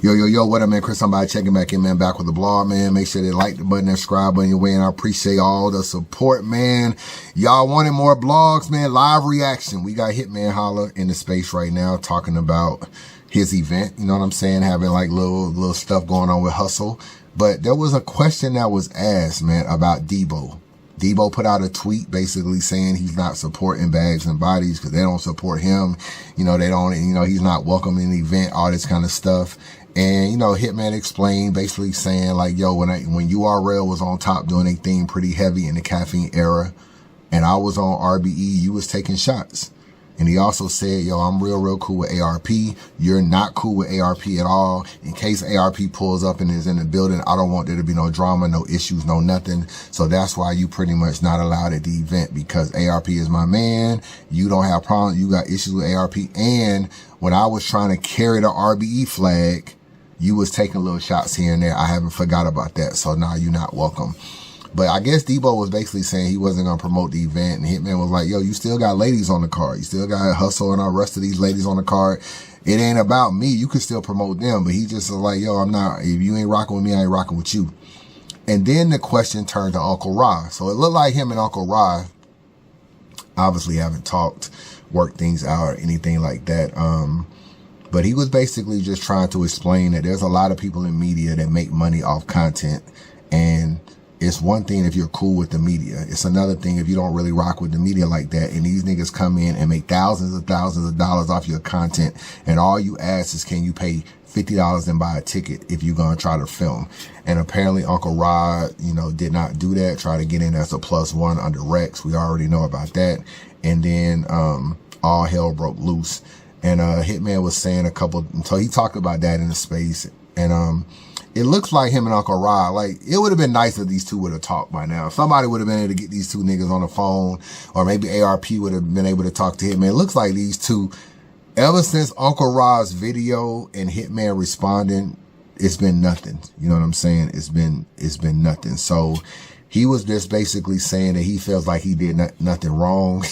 Yo, what up, man? Chris, somebody checking back in, man. Back with the blog, man. Make sure they like the button and subscribe button your way, and I appreciate all the support, man. Y'all wanted more blogs, man. Live reaction. We got Hitman Holla in the space right now talking about his event. You know what I'm saying? Having like little stuff going on with Hustle. But there was a question that was asked, man, about Debo. Debo put out a tweet basically saying he's not supporting Bags and Bodies because they don't support him. You know, they don't, he's not welcome in the event, all this kind of stuff. And, Hitman explained basically saying like, yo, when URL was on top doing a thing pretty heavy in the caffeine era and I was on RBE, you was taking shots. And he also said, yo, I'm real cool with ARP. You're not cool with ARP at all. In case ARP pulls up and is in the building, I don't want there to be no drama, no issues, no nothing. So that's why you pretty much not allowed at the event, because ARP is my man. You don't have problems. You got issues with ARP. And when I was trying to carry the RBE flag, you was taking little shots here and there. I haven't forgot about that. So now you're not welcome. But I guess Debo was basically saying he wasn't going to promote the event. And Hitman was like, yo, you still got ladies on the card. You still got Hustle and all the rest of these ladies on the card. It ain't about me. You can still promote them. But he just was like, yo, I'm not. If you ain't rocking with me, I ain't rocking with you. And then the question turned to Unkle Rah. So it looked like him and Unkle Rah obviously haven't talked, worked things out or anything like that. But he was basically just trying to explain that there's a lot of people in media that make money off content. And it's one thing if you're cool with the media. It's another thing if you don't really rock with the media like that. And these niggas come in and make thousands of dollars off your content. And all you ask is, can you pay $50 and buy a ticket if you're going to try to film? And apparently Unkle Rah, did not do that. Try to get in as a +1 under Rex. We already know about that. And then, all hell broke loose. And, Hitman was saying so he talked about that in the space. And, it looks like him and Unkle Rah, like, it would have been nice if these two would have talked by now. Somebody would have been able to get these two niggas on the phone, or maybe ARP would have been able to talk to Hitman. It looks like these two, ever since Unkle Rah's video and Hitman responding, it's been nothing. You know what I'm saying? It's been nothing. So he was just basically saying that he feels like he did nothing wrong.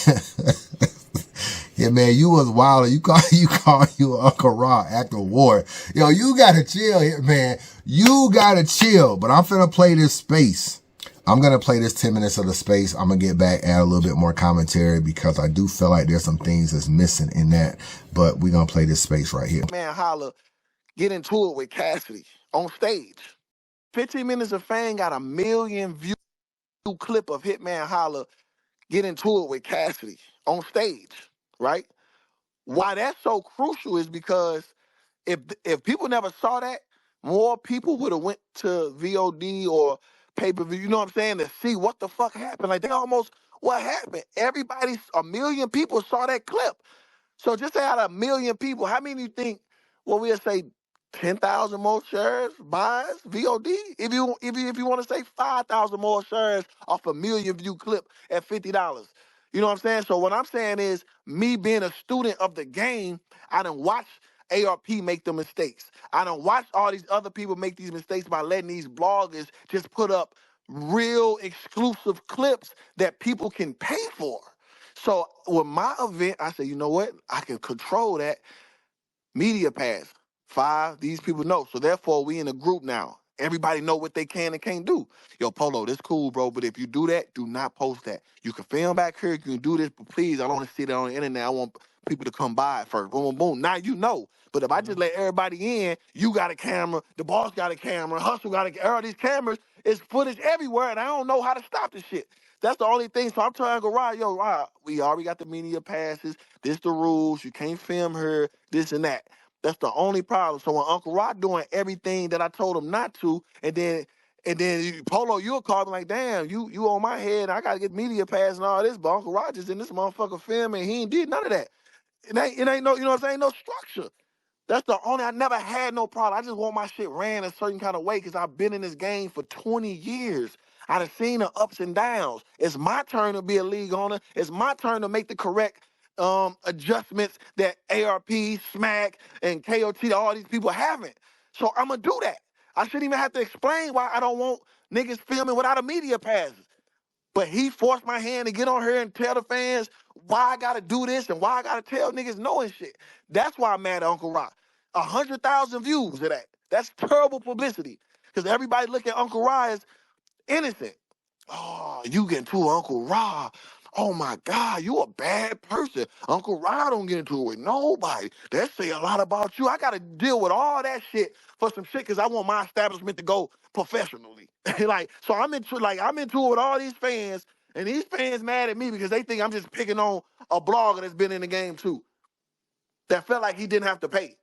Yeah, man, you was wild. You call Unkle Rah acting war. Yo, you gotta chill here, man. You gotta chill. But I'm finna play this space. I'm gonna play this 10 minutes of the space. I'm gonna get back, add a little bit more commentary, because I do feel like there's some things that's missing in that. But we're gonna play this space right here. Man, Holla, get into it with Cassidy on stage. 15 Minutes of Fame got a million view clip of Hitman Holla get into it with Cassidy on stage, right? Why that's so crucial is because if people never saw that, more people would have went to VOD or pay-per-view, you know what I'm saying, to see what the fuck happened. Like, what happened? A million people saw that clip. So just out of a million people, how many you think, we'll say 10,000 more shares, buys, VOD? If you want to say 5,000 more shares off a million view clip at $50. You know what I'm saying? So what I'm saying is, me being a student of the game, I done watched ARP make the mistakes. I done watched all these other people make these mistakes by letting these bloggers just put up real exclusive clips that people can pay for. So with my event, I said, you know what? I can control that media pass. 5, these people know. So therefore, we in a group now. Everybody know what they can and can't do. Yo, Polo, this cool, bro. But if you do that, do not post that. You can film back here. You can do this, but please, I don't want to see that on the internet. I want people to come by it first. Boom, boom, boom. Now you know. But if I just let everybody in, you got a camera, the boss got a camera, Hustle got all these cameras. It's footage everywhere, and I don't know how to stop this shit. That's the only thing. So I'm trying to go, Rah, we already got the media passes. This the rules. You can't film her, this and that. That's the only problem. So when Unkle Rah doing everything that I told him not to, and then Polo, you'll call me like, damn, you on my head, I gotta get media pass and all this, but Unkle Rah just in this motherfucker film and he ain't did none of that. It ain't no, you know what I'm saying, no structure. That's the only, I never had no problem. I just want my shit ran a certain kind of way because I've been in this game for 20 years. I done seen the ups and downs. It's my turn to be a league owner. It's my turn to make the correct adjustments that ARP, Smack, and KOT, all these people haven't. So I'm going to do that. I shouldn't even have to explain why I don't want niggas filming without a media pass. But he forced my hand to get on here and tell the fans why I gotta do this and why I gotta tell niggas no and shit. That's why I'm mad at Unkle Rah. 100,000 views of that. That's terrible publicity because everybody look at Unkle Rah as innocent. Oh, you get into Unkle Rah. Oh my God, you a bad person. Unkle Rah don't get into it with nobody. That say a lot about you. I gotta deal with all that shit for some shit because I want my establishment to go professionally. Like, so I'm into it with all these fans, and these fans mad at me because they think I'm just picking on a blogger that's been in the game too. That felt like he didn't have to pay.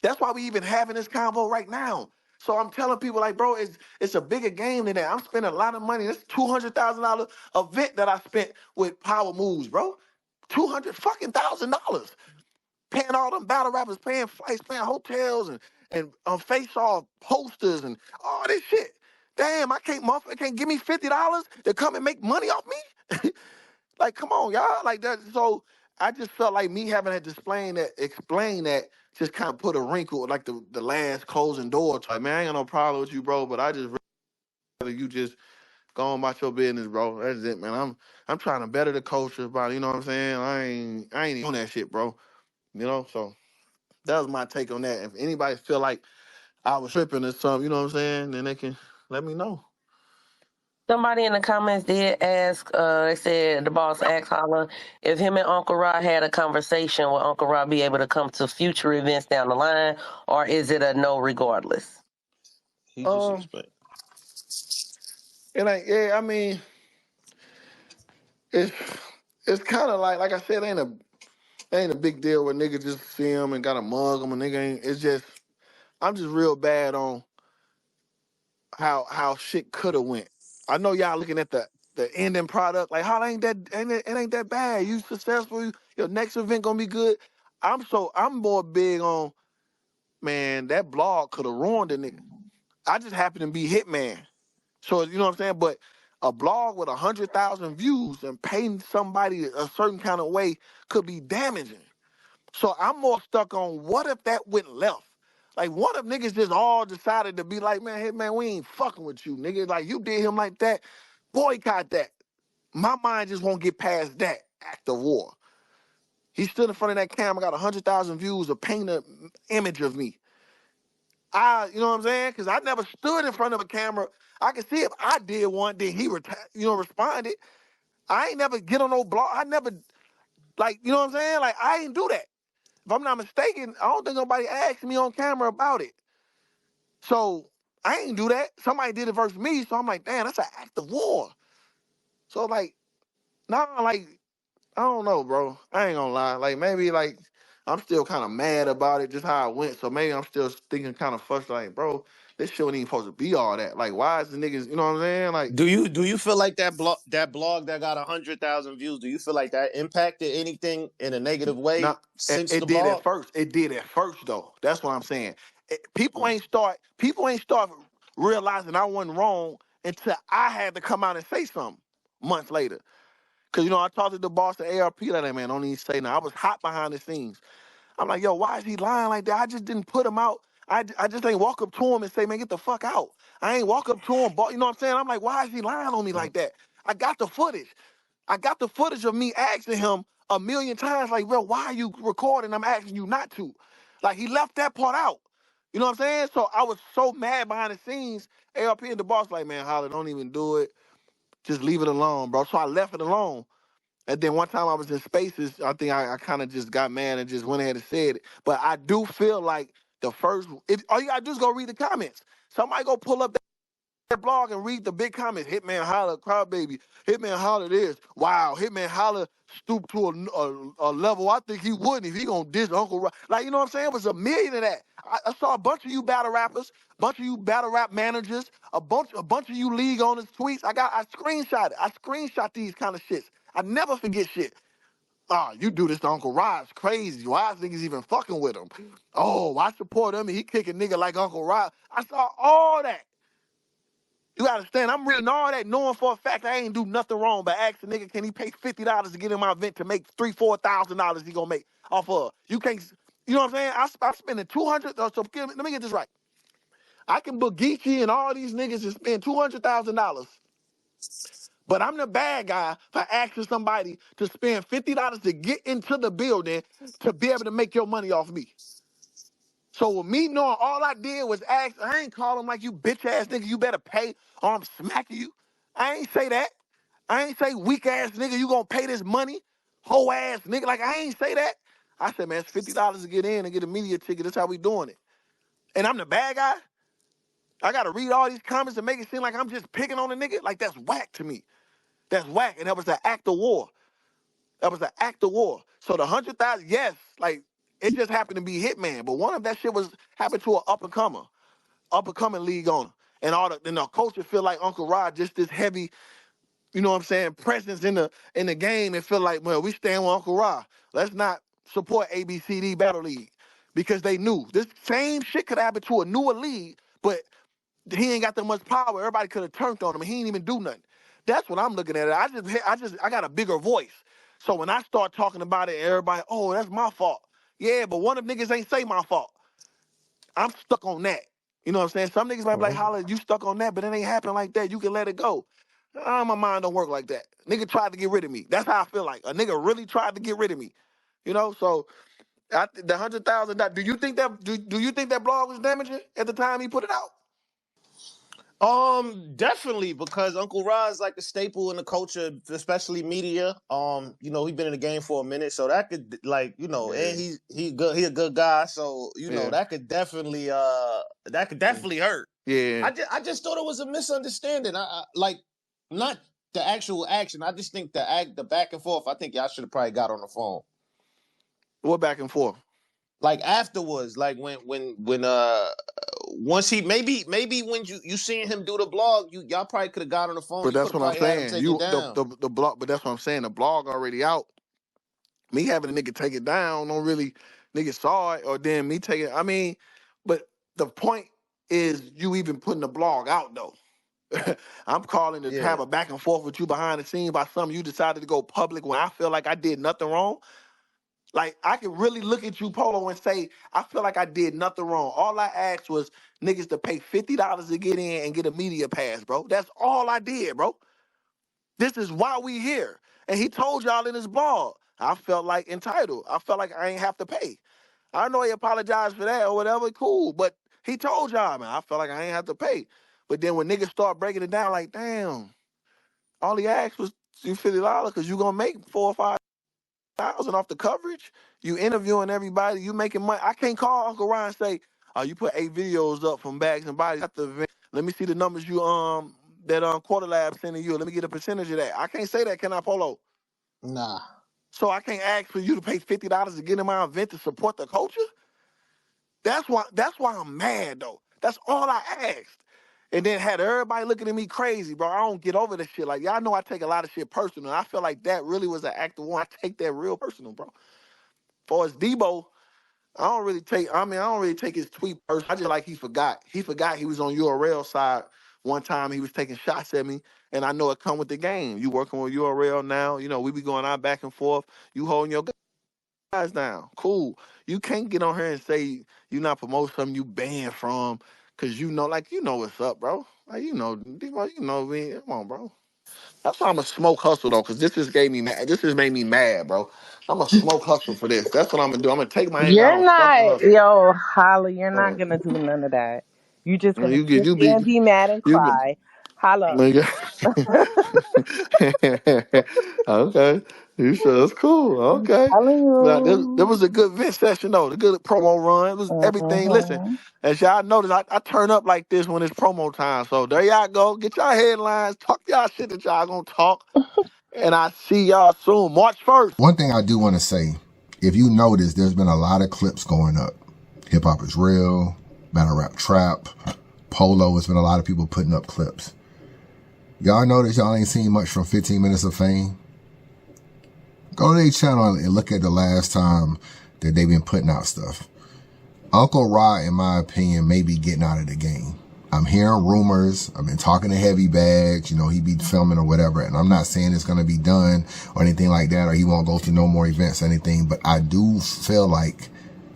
That's why we even having this convo right now. So I'm telling people like, bro, it's a bigger game than that. I'm spending a lot of money. This $200,000 event that I spent with Power Moves, bro. $200,000. Paying all them battle rappers, paying flights, paying hotels, and face off posters and all this shit. Damn, motherfucker can't give me $50 to come and make money off me. Like, come on, y'all. Like that. So I just felt like me having to explain that, just kind of put a wrinkle, like the last closing door. Like, man, I ain't got no problem with you, bro, but I just rather you just go on about your business, bro. That's it, man. I'm trying to better the culture, about, you know what I'm saying? I ain't even on that shit, bro. You know, so that was my take on that. If anybody feel like I was tripping or something, you know what I'm saying, then they can let me know. Somebody in the comments did ask, they said the boss asked Holla if him and Unkle Rah had a conversation, will Unkle Rah be able to come to future events down the line, or is it a no regardless? He just Um, explained. it ain't. Yeah, I mean, it's it's kind of like I said, ain't a big deal when nigga just see him and got to mug him. A nigga ain't. It's just I'm just real bad on how shit could have went. I know y'all looking at the ending product like how it ain't that bad. You successful. Your next event gonna be good. I'm more big on, man, that blog could have ruined the nigga. I just happen to be Hitman. So you know what I'm saying? But a blog with 100,000 views and painting somebody a certain kind of way could be damaging. So I'm more stuck on what if that went left? Like, what if niggas just all decided to be like, man, hey, man, we ain't fucking with you, nigga. Like, you did him like that, boycott that. My mind just won't get past that act of war. He stood in front of that camera, got 100,000 views, of paint an image of me. You know what I'm saying? Because I never stood in front of a camera. I can see if I did one, then he, responded. I ain't never get on no blog. I never, like, you know what I'm saying? Like, I ain't do that. If I'm not mistaken, I don't think nobody asked me on camera about it. So I ain't do that. Somebody did it versus me, so I'm like, damn, that's an act of war. So like, nah, like, I don't know, bro. I ain't gonna lie. Like, maybe like I'm still kind of mad about it, just how it went. So maybe I'm still thinking kind of frustrated, like, bro, this shit wasn't even supposed to be all that. Like, why is the niggas, you know what I'm saying? Like, Do you feel like that blog that got 100,000 views? Do you feel like that impacted anything in a negative nah, way since it the did at blog? first. It did at first though. That's what I'm saying. People ain't start realizing I wasn't wrong until I had to come out and say something months later. Cause I talked to the boss at ARP like, man, don't even say nothing. I was hot behind the scenes. I'm like, yo, why is he lying like that? I just didn't put him out. I just ain't walk up to him and say, man, get the fuck out. I ain't walk up to him, you know what I'm saying? I'm like, why is he lying on me like that? I got the footage. I got the footage of me asking him a million times, like, bro, why are you recording? I'm asking you not to. Like, he left that part out. You know what I'm saying? So I was so mad behind the scenes. ARP and the boss like, man, Holly, don't even do it. Just leave it alone, bro. So I left it alone. And then one time I was in spaces, I think I kind of just got mad and just went ahead and said it. But I do feel like all you gotta do is go read the comments. Somebody go pull up that blog and read the big comments. Hitman holler, crybaby. Hitman holler this. Wow, Hitman holler stooped to a level I think he wouldn't if he gonna diss Uncle Rah. Like, you know what I'm saying? It was a million of that. I saw a bunch of you battle rappers, bunch of you battle rap managers, a bunch of you league owners tweets. I screenshot it. I screenshot these kind of shits. I never forget shit. Oh, you do this to Uncle Rah. It's crazy. Why is niggas even fucking with him? Oh, why support him and he kick a nigga like Uncle Rah? I saw all that. You gotta understand, I'm reading all that knowing for a fact I ain't do nothing wrong, but ask the nigga, can he pay $50 to get in my event to make $3,000-$4,000 he gonna make off of? You can't, you know what I'm saying? I'm spending 200, so let me get this right. I can book Geechee and all these niggas and spend $200,000, but I'm the bad guy for asking somebody to spend $50 to get into the building to be able to make your money off me. So with me knowing all I did was ask, I ain't call him like you bitch ass nigga, you better pay or I'm smacking you. I ain't say that. I ain't say weak ass nigga, you gonna pay this money? Whole ass nigga, like I ain't say that. I said, man, it's $50 to get in and get a media ticket. That's how we doing it. And I'm the bad guy. I gotta read all these comments and make it seem like I'm just picking on a nigga. Like that's whack to me. That's whack. And that was an act of war. That was an act of war. So the 100,000, yes, like it just happened to be Hitman. But one of that shit was happened to an up and coming league owner. And the culture feel like Unkle Rah just this heavy, you know what I'm saying, presence in the game and feel like, well, we stand with Unkle Rah. Let's not support ABCD Battle League. Because they knew this same shit could happen to a newer league, but he ain't got that much power. Everybody could have turned on him, and he ain't even do nothing. That's what I'm looking at. I got a bigger voice. So when I start talking about it, everybody, oh, that's my fault. Yeah, but one of them niggas ain't say my fault. I'm stuck on that. You know what I'm saying? Some niggas might be like, holla, you stuck on that, but it ain't happening like that. You can let it go. My mind don't work like that. Nigga tried to get rid of me. That's how I feel like. A nigga really tried to get rid of me. You know, so the 100,000. Do you think that? Do you think that blog was damaging at the time he put it out? Definitely, because Unkle Rah is like a staple in the culture, especially media. You know, he's been in the game for a minute, so that could like, you know, Yeah. and he good, he a good guy, so you know Yeah. that could definitely hurt. Yeah. I just thought it was a misunderstanding. I like not the actual action. I just think the back and forth. I think y'all should have probably got on the phone. What back and forth? Like afterwards, like when once he maybe when you seen him do the blog, y'all probably could have got on the phone. But You could that's have what I'm probably had him saying. take it You down. the blog, but that's what I'm saying. The blog already out. Me having a nigga take it down, don't really nigga saw it, or then me take it. I mean, but the point is you even putting the blog out though. I'm calling to Yeah. have a back and forth with you behind the scenes by something you decided to go public when I feel like I did nothing wrong. Like, I can really look at you, Polo, and say, I feel like I did nothing wrong. All I asked was niggas to pay $50 to get in and get a media pass, bro. That's all I did, bro. This is why we here. And he told y'all in his blog, I felt like entitled. I felt like I ain't have to pay. I know he apologized for that or whatever, cool. But he told y'all, man, I felt like I ain't have to pay. But then when niggas start breaking it down, like, damn, all he asked was $50 because you gonna make 4 or 5,000 off the coverage. You interviewing everybody. You making money. I can't call Unkle Rah and say, "Oh, you put 8 videos up from Bags and Bodies at the event. Let me see the numbers you that Quarter Lab sending you. Let me get a percentage of that." I can't say that, can I, Polo? Nah. So I can't ask for you to pay $50 to get in my event to support the culture. That's why I'm mad though. That's all I asked. And then had everybody looking at me crazy, bro. I don't get over this shit. Like, y'all know I take a lot of shit personal. I feel like that really was an act of war. I take that real personal, bro. For as Debo, I don't really take his tweet personal. I just like he forgot. He forgot he was on URL side one time. He was taking shots at me, and I know it come with the game. You working with URL now. You know, we be going out back and forth. You holding your guys down. Cool. You can't get on here and say you not promote something you banned from because you know what's up, bro. Like, Debo, me. Come on, bro. That's why I'm a smoke hustle though, because this just gave me mad. This just made me mad, bro. I'm a smoke hustle for this. That's what I'm gonna do. I'm gonna take my anger out You're on fucking not, hustle. yo, Holla, you're not Uh, gonna do none of that. You just gonna You get sit you there be and be mad and you be cry. Holla. nigga. Okay. You sure it's cool. I'm Okay. telling But there you. was a good vent session though. The good promo run. It was everything. Listen, Mm-hmm. as y'all notice, I turn up like this when it's promo time. So there y'all go. Get y'all headlines. Talk y'all shit that y'all gonna talk. And I see y'all soon. March 1st. One thing I do want to say, if you notice, there's been a lot of clips going up. Hip Hop is Real, Battle Rap Trap, Polo. It's been a lot of people putting up clips. Y'all notice y'all ain't seen much from 15 Minutes of Fame? Go to their channel and look at the last time that they've been putting out stuff. Unkle Rah, in my opinion, may be getting out of the game. I'm hearing rumors. I've been talking to Heavy Bags. He be filming or whatever. And I'm not saying it's going to be done or anything like that, or he won't go to no more events or anything. But I do feel like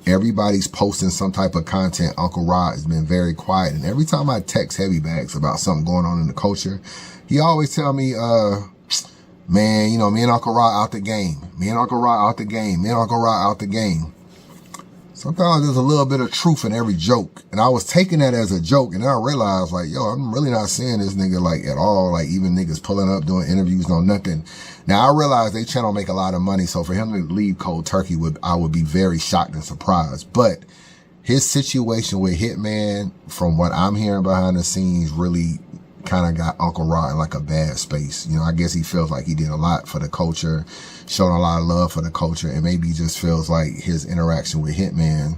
everybody's posting some type of content. Unkle Rah has been very quiet. And every time I text Heavy Bags about something going on in the culture, he always tell me, man, me and Unkle Rah out the game. Me and Unkle Rah out the game. Me and Unkle Rah out the game. sometimes there's a little bit of truth in every joke. And I was taking that as a joke, and then I realized, like, yo, I'm really not seeing this nigga, like, at all. Like, even niggas pulling up, doing interviews, no nothing. Now, I realize they channel make a lot of money, so for him to leave cold turkey, I would be very shocked and surprised. But his situation with Hitman, from what I'm hearing behind the scenes, really kind of got Unkle Rah in like a bad space. You know, I guess he feels like he did a lot for the culture, showing a lot of love for the culture, and maybe he just feels like his interaction with Hitman,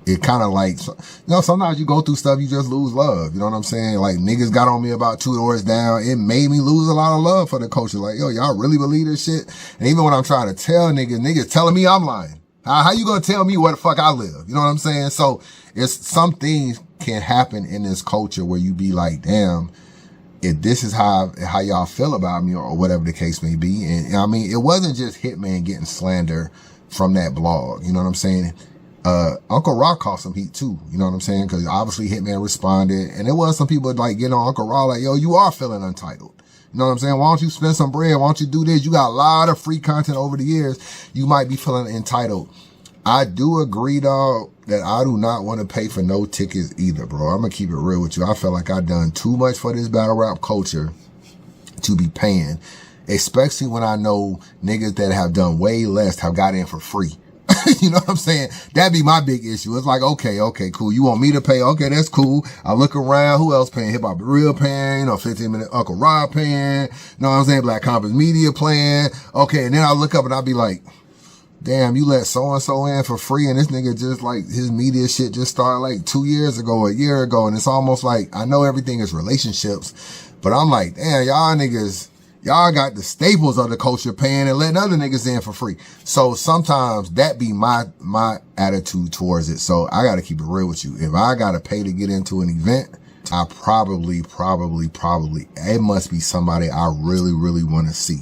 it kind of like, you know, sometimes you go through stuff, you just lose love. You know what I'm saying? Like, niggas got on me about 2 Doors Down. It made me lose a lot of love for the culture. Like, yo, y'all really believe this shit? And even when I'm trying to tell niggas telling me I'm lying. How you gonna tell me where the fuck I live? You know what I'm saying? So it's some things can happen in this culture where you be like, damn, if this is how y'all feel about me, or whatever the case may be. And I mean, it wasn't just Hitman getting slander from that blog. You know what I'm saying? Unkle Rah caught some heat too. You know what I'm saying? Because obviously Hitman responded, and there was some people like getting on Unkle Rah like, yo, you are feeling untitled. You know what I'm saying? Why don't you spend some bread? Why don't you do this? You got a lot of free content over the years. You might be feeling entitled. I do agree, dog, that I do not want to pay for no tickets either, bro. I'm going to keep it real with you. I feel like I've done too much for this battle rap culture to be paying, especially when I know niggas that have done way less have got in for free. You know what I'm saying? That'd be my big issue. It's like, okay, cool. You want me to pay? Okay, that's cool. I look around. Who else paying? Hip Hop Real paying, 15-minute Unkle Rah paying. You know what I'm saying? Black Compass Media playing. Okay, and then I look up and I'll be like, damn, you let so-and-so in for free, and this nigga just like, his media shit just started like 2 years ago, a year ago, and it's almost like, I know everything is relationships, but I'm like, damn, y'all niggas, y'all got the staples of the culture paying and letting other niggas in for free. So sometimes that be my attitude towards it. So I gotta keep it real with you. If I gotta pay to get into an event, I probably, it must be somebody I really, really want to see.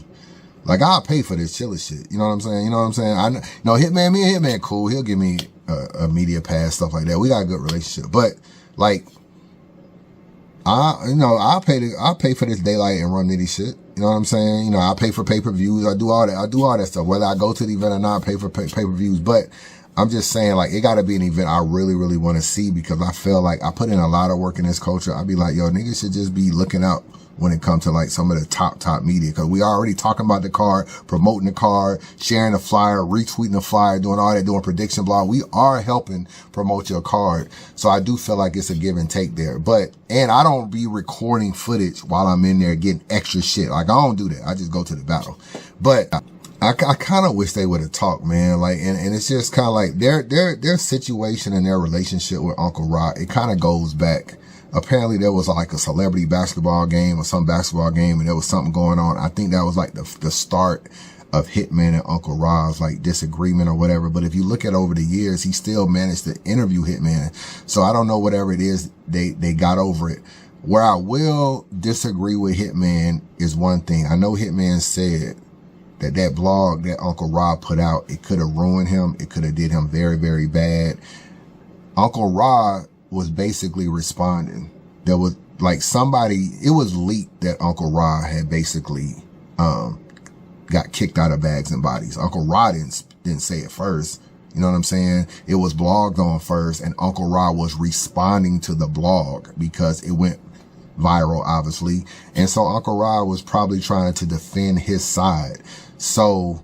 Like, I'll pay for this chiller shit. You know what I'm saying? You know what I'm saying? I know Hitman, me and Hitman cool. He'll give me a media pass, stuff like that. We got a good relationship. But like, I pay for this daylight and run nitty shit. You know what I'm saying? You know, I pay for pay-per-views. I do all that stuff. Whether I go to the event or not, I pay for pay-per-views. But I'm just saying, like, it got to be an event I really, really want to see, because I feel like I put in a lot of work in this culture. I'd be like, yo, niggas should just be looking out when it comes to like some of the top media, because we already talking about the card, promoting the card, sharing the flyer, retweeting the flyer, doing all that, doing prediction blog. We are helping promote your card. So I do feel like it's a give and take there. And I don't be recording footage while I'm in there getting extra shit. Like, I don't do that. I just go to the battle. But I kind of wish they would have talked, man. Like, and it's just kind of like their situation and their relationship with Unkle Rah, it kind of goes back. Apparently there was like a celebrity basketball game or some basketball game, and there was something going on. I think that was like the start of Hitman and Unkle Rah's like disagreement or whatever. But if you look at over the years, he still managed to interview Hitman. So I don't know, whatever it is, they got over it. Where I will disagree with Hitman is one thing. I know Hitman said that blog that Unkle Rah put out, it could have ruined him. It could have did him very, very bad. Unkle Rah was basically responding. There was like it was leaked that Unkle Rah had basically got kicked out of Bags and Bodies. Unkle Rah didn't say it first. You know what I'm saying? It was blogged on first, and Unkle Rah was responding to the blog because it went viral, obviously. And so Unkle Rah was probably trying to defend his side. So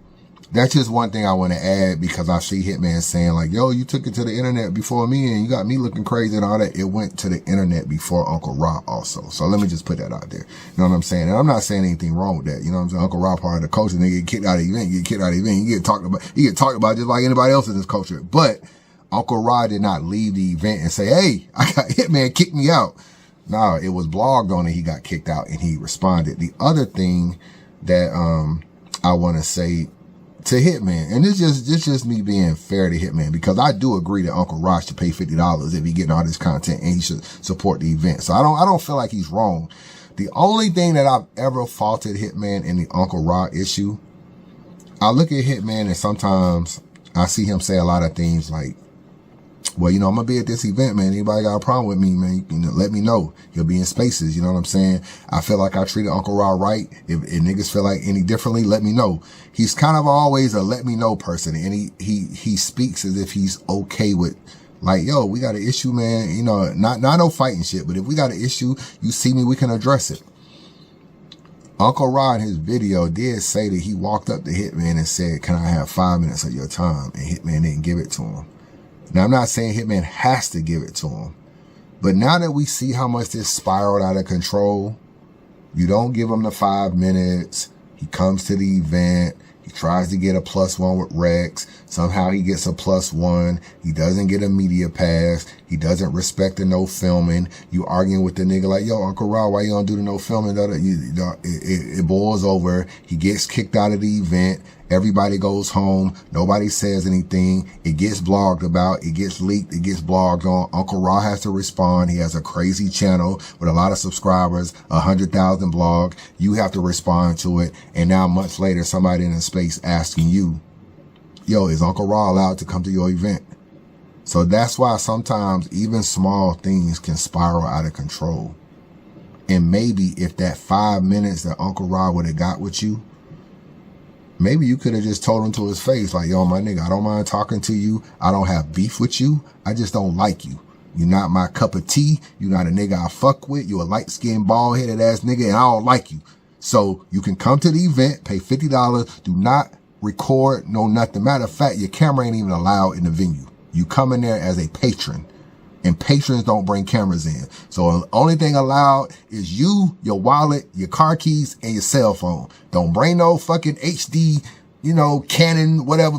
that's just one thing I want to add, because I see Hitman saying like, yo, you took it to the internet before me and you got me looking crazy and all that. It went to the internet before Unkle Rah also. So let me just put that out there. You know what I'm saying? And I'm not saying anything wrong with that. You know what I'm saying? Unkle Rah part of the culture. They get kicked out of the event. You get kicked out of the event. You get talked about just like anybody else in this culture. But Unkle Rah did not leave the event and say, hey, I got Hitman kicked me out. No, it was blogged on it. He got kicked out and he responded. The other thing that I want to say to Hitman, and it's just me being fair to Hitman, because I do agree that Unkle Rah should pay $50 if he getting all this content, and he should support the event. So I don't feel like he's wrong. The only thing that I've ever faulted Hitman in the Unkle Rah issue, I look at Hitman and sometimes I see him say a lot of things like, well, you know, I'm going to be at this event, man. Anybody got a problem with me, man, you know, let me know. He'll be in spaces, you know what I'm saying? I feel like I treated Unkle Rah right. If niggas feel like any differently, let me know. He's kind of always a let me know person. And he speaks as if he's okay with, like, yo, we got an issue, man. You know, not no fighting shit, but if we got an issue, you see me, we can address it. Unkle Rah in his video did say that he walked up to Hitman and said, can I have 5 minutes of your time? And Hitman didn't give it to him. Now, I'm not saying Hitman has to give it to him, but now that we see how much this spiraled out of control, you don't give him the 5 minutes. He comes to the event. He tries to get a +1 with Rex. Somehow he gets a +1. He doesn't get a media pass. He doesn't respect the no filming. You arguing with the nigga like, yo, Unkle Rah, why you don't do the no filming? It boils over. He gets kicked out of the event. Everybody goes home. Nobody says anything. It gets blogged about. It gets leaked. It gets blogged on. Unkle Rah has to respond. He has a crazy channel with a lot of subscribers, 100,000 blog. You have to respond to it. And now months later, somebody in the space asking you, yo, is Unkle Rah allowed to come to your event? So that's why sometimes even small things can spiral out of control. And maybe if that 5 minutes that Unkle Rah would have got with you, maybe you could have just told him to his face, like, yo, my nigga, I don't mind talking to you. I don't have beef with you. I just don't like you. You're not my cup of tea. You're not a nigga I fuck with. You're a light-skinned, bald-headed ass nigga, and I don't like you. So you can come to the event, pay $50, do not record, no nothing. Matter of fact, your camera ain't even allowed in the venue. You come in there as a patron, and patrons don't bring cameras in. So the only thing allowed is you, your wallet, your car keys, and your cell phone. Don't bring no fucking HD, you know, Canon, whatever.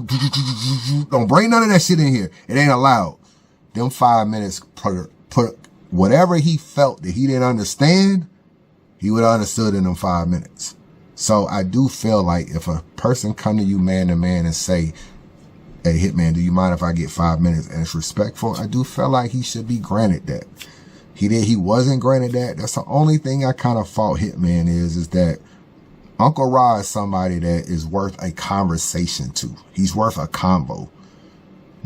Don't bring none of that shit in here. It ain't allowed. Them 5 minutes put whatever he felt that he didn't understand, he would have understood in them 5 minutes. So I do feel like if a person come to you man to man and say, hey, Hitman, do you mind if I get 5 minutes? And it's respectful. I do feel like he should be granted that. He wasn't granted that. That's the only thing I kind of fault Hitman is that Unkle Rah is somebody that is worth a conversation to. He's worth a convo.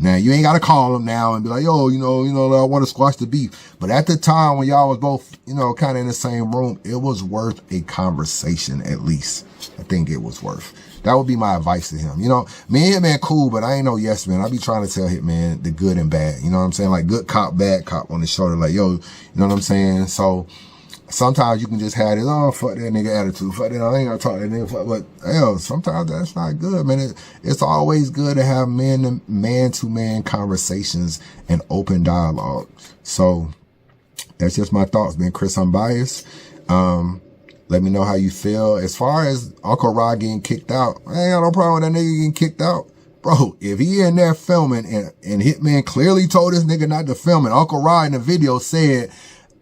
Now, you ain't got to call him now and be like, yo, you know, I want to squash the beef. But at the time when y'all was both, you know, kind of in the same room, it was worth a conversation at least. I think it was worth. That would be my advice to him. You know, me and Hitman cool, but I ain't no yes man. I be trying to tell Hitman the good and bad. You know what I'm saying? Like good cop, bad cop on the shoulder. Like, yo, you know what I'm saying? So sometimes you can just have this, oh, fuck that nigga attitude. Fuck that, I ain't gonna talk to that nigga. Fuck, but hell, sometimes that's not good, man. It's always good to have man-to-man conversations and open dialogue. So that's just my thoughts, man. Chris, Unbiased. Let me know how you feel. As far as Unkle Rah getting kicked out, I ain't got no problem with that nigga getting kicked out. Bro, if he in there filming and Hitman clearly told this nigga not to film and Unkle Rah in the video said,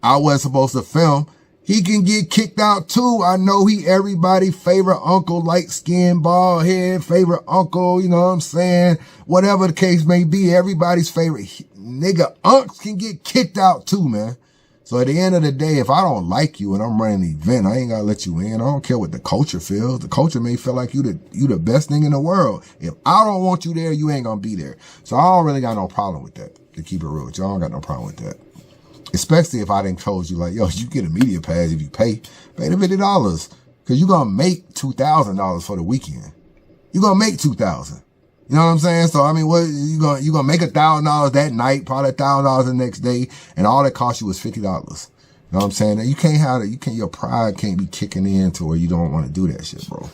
I wasn't supposed to film, he can get kicked out too. I know he everybody's favorite uncle, light skin, bald head, favorite uncle, you know what I'm saying? Whatever the case may be, everybody's favorite nigga unks can get kicked out too, man. So at the end of the day, if I don't like you and I'm running the event, I ain't gotta let you in. I don't care what the culture feels. The culture may feel like you the best thing in the world. If I don't want you there, you ain't gonna be there. So I don't really got no problem with that, to keep it real with you. I don't got no problem with that. Especially if I didn't told you like, yo, you get a media pass if you pay the $50. Cause you're gonna make $2,000 for the weekend. You're gonna make $2,000. You know what I'm saying? So I mean, what you gonna make $1,000 that night, probably $1,000 the next day, and all that cost you was $50. You know what I'm saying? You can't have it. Your pride can't be kicking in to where you don't want to do that shit, bro.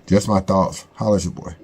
Just my thoughts. Holla at your boy.